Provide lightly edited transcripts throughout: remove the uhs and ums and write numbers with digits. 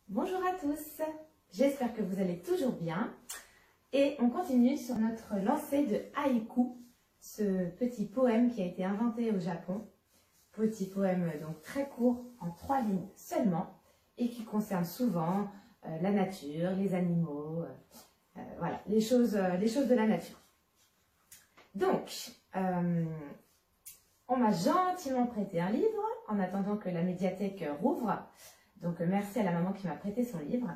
Bonjour à tous, j'espère que vous allez toujours bien et on continue sur notre lancée de haïku, ce petit poème qui a été inventé au Japon, petit poème donc très court en 3 lignes seulement et qui concerne souvent la nature, les animaux, voilà, les choses de la nature. Donc, on m'a gentiment prêté un livre en attendant que la médiathèque rouvre. Donc, merci à la maman qui m'a prêté son livre.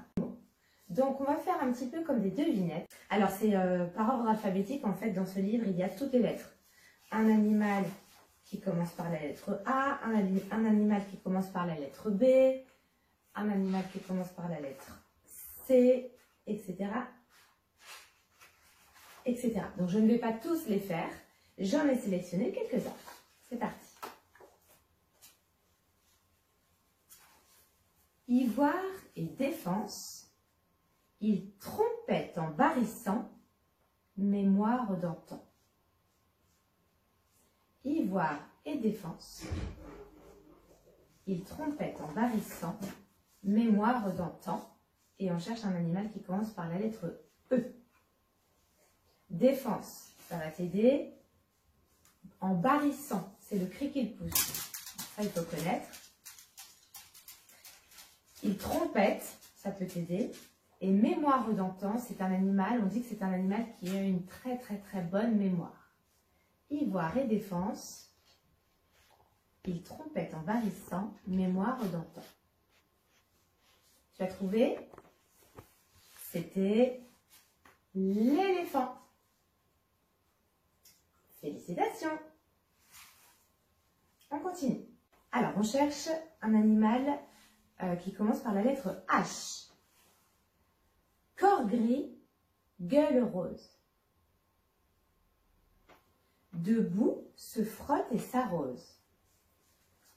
Donc, on va faire un petit peu comme des devinettes. Alors, c'est par ordre alphabétique. En fait, dans ce livre, il y a toutes les lettres. Un animal qui commence par la lettre A, un animal qui commence par la lettre B, un animal qui commence par la lettre C, etc., etc. Donc, je ne vais pas tous les faire. J'en ai sélectionné quelques-uns. C'est parti. Ivoire et défense, il trompette en barrissant, mémoire d'antan. Ivoire et défense, il trompette en barrissant, mémoire d'antan. Et on cherche un animal qui commence par la lettre E. Défense, ça va t'aider. En barrissant, c'est le cri qu'il pousse. Ça, il faut connaître. Il trompette, ça peut t'aider. Et mémoire d'antan, c'est un animal, on dit que c'est un animal qui a une très bonne mémoire. Ivoire et défense, il trompette en barrissant, mémoire d'antan. Tu as trouvé? C'était l'éléphant. Félicitations! On continue. Alors, on cherche un animal qui commence par la lettre H. Corps gris, gueule rose. Debout se frotte et s'arrose.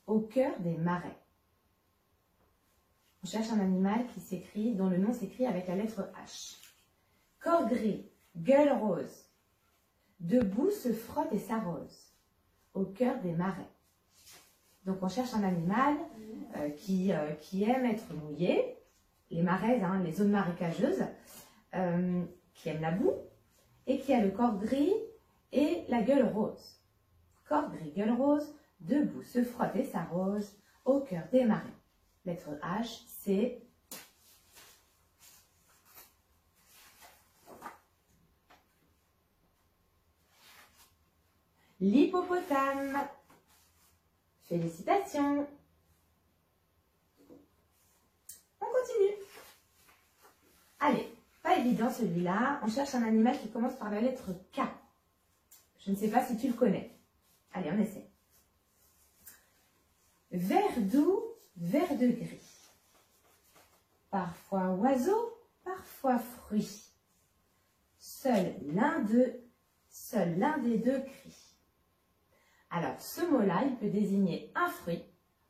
Au cœur des marais. On cherche un animal qui s'écrit, dont le nom s'écrit avec la lettre H. Corps gris, gueule rose. Debout se frotte et s'arrose. Au cœur des marais. Donc on cherche un animal qui aime être mouillé, les marais, hein, les zones marécageuses, qui aime la boue et qui a le corps gris et la gueule rose. Corps gris, gueule rose, debout se frotte et s'arrose au cœur des marais. Lettre H, c'est l'hippopotame. Félicitations! On continue. Allez, pas évident celui-là. On cherche un animal qui commence par la lettre K. Je ne sais pas si tu le connais. Allez, on essaie. Vert doux, vert de gris. Parfois oiseau, parfois fruit. Seul l'un des deux crie. Alors, ce mot-là, il peut désigner un fruit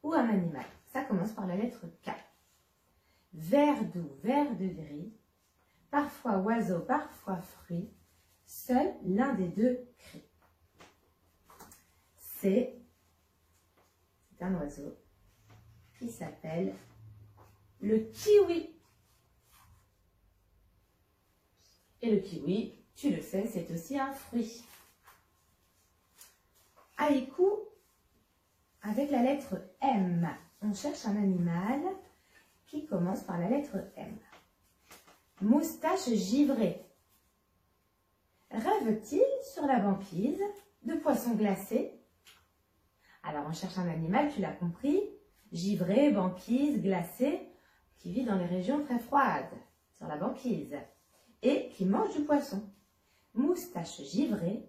ou un animal. Ça commence par la lettre K. Vert doux, vert de gris. Parfois oiseau, parfois fruit. Seul l'un des deux crie. C'est un oiseau qui s'appelle le kiwi. Et le kiwi, tu le sais, c'est aussi un fruit. Haïku avec la lettre M. On cherche un animal qui commence par la lettre M. Moustache givrée. Rêve-t-il sur la banquise de poissons glacés? Alors on cherche un animal, tu l'as compris, givré, banquise, glacé, qui vit dans les régions très froides, sur la banquise, et qui mange du poisson. Moustache givrée.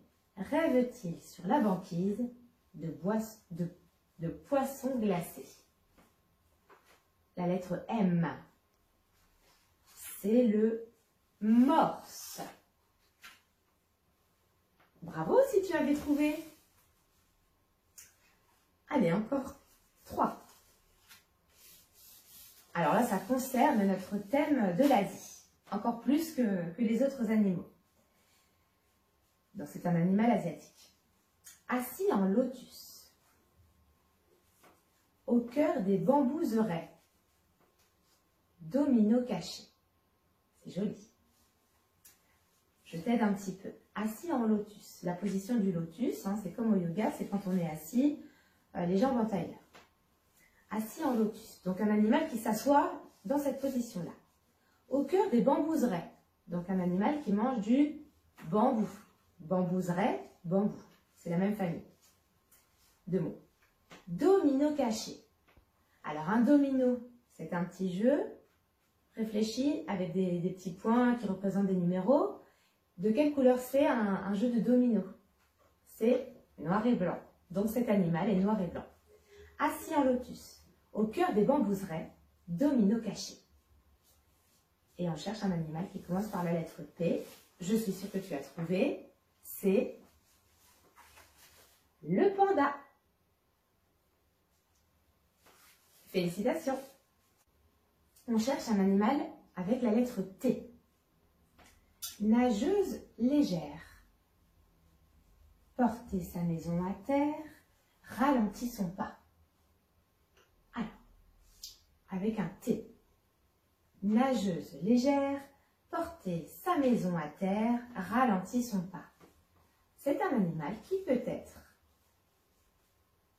Rêve-t-il sur la banquise de poissons glacés? La lettre M, c'est le morse. Bravo si tu avais trouvé. Allez, encore 3. Alors là, ça concerne notre thème de l'Asie, encore plus que les autres animaux. Donc, c'est un animal asiatique. Assis en lotus, au cœur des bambouseraies, domino caché. C'est joli. Je t'aide un petit peu. Assis en lotus. La position du lotus, hein, c'est comme au yoga, c'est quand on est assis, les jambes en tailleur. Assis en lotus. Donc un animal qui s'assoit dans cette position-là. Au cœur des bambouseraies. Donc un animal qui mange du bambou. Bambouseraie, bambou. C'est la même famille. Deux mots. Domino caché. Alors un domino, c'est un petit jeu réfléchi avec des petits points qui représentent des numéros. De quelle couleur c'est un jeu de domino? C'est noir et blanc. Donc cet animal est noir et blanc. Assis en lotus, au cœur des bambouseraies, domino caché. Et on cherche un animal qui commence par la lettre P. Je suis sûre que tu as trouvé. C'est le panda. Félicitations. On cherche un animal avec la lettre T. Nageuse légère. Porter sa maison à terre, ralentit son pas. Alors, avec un T. Nageuse légère, porter sa maison à terre, ralentit son pas. C'est un animal qui peut être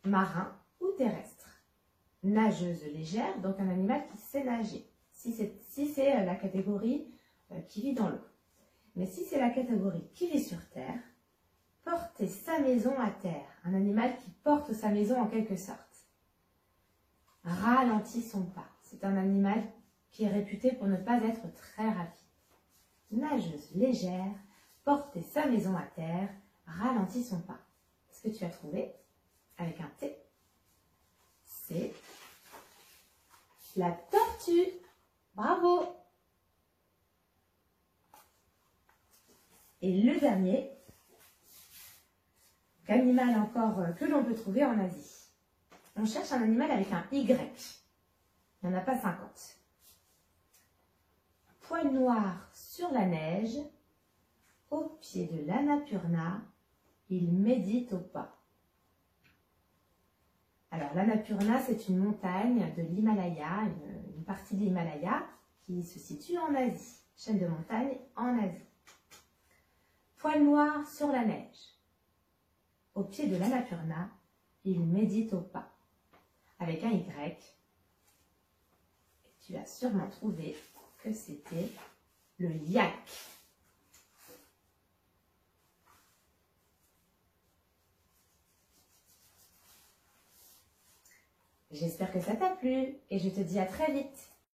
marin ou terrestre. Nageuse légère, donc un animal qui sait nager. Si c'est la catégorie qui vit dans l'eau. Mais si c'est la catégorie qui vit sur terre, porter sa maison à terre. Un animal qui porte sa maison en quelque sorte. Ralentit son pas. C'est un animal qui est réputé pour ne pas être très rapide. Nageuse légère, porter sa maison à terre, ralentit son pas. Est-ce que tu as trouvé? Avec un T. C'est la tortue. Bravo! Et le dernier, animal encore que l'on peut trouver en Asie. On cherche un animal avec un Y. Il n'y en a pas 50. Poil noir sur la neige, au pied de l'Annapurna, il médite au pas. Alors l'Annapurna, c'est une montagne de l'Himalaya, une partie de l'Himalaya qui se situe en Asie, chaîne de montagnes en Asie. Poil noir sur la neige, au pied de l'Annapurna, il médite au pas. Avec un Y, et tu as sûrement trouvé que c'était le yak. J'espère que ça t'a plu et je te dis à très vite.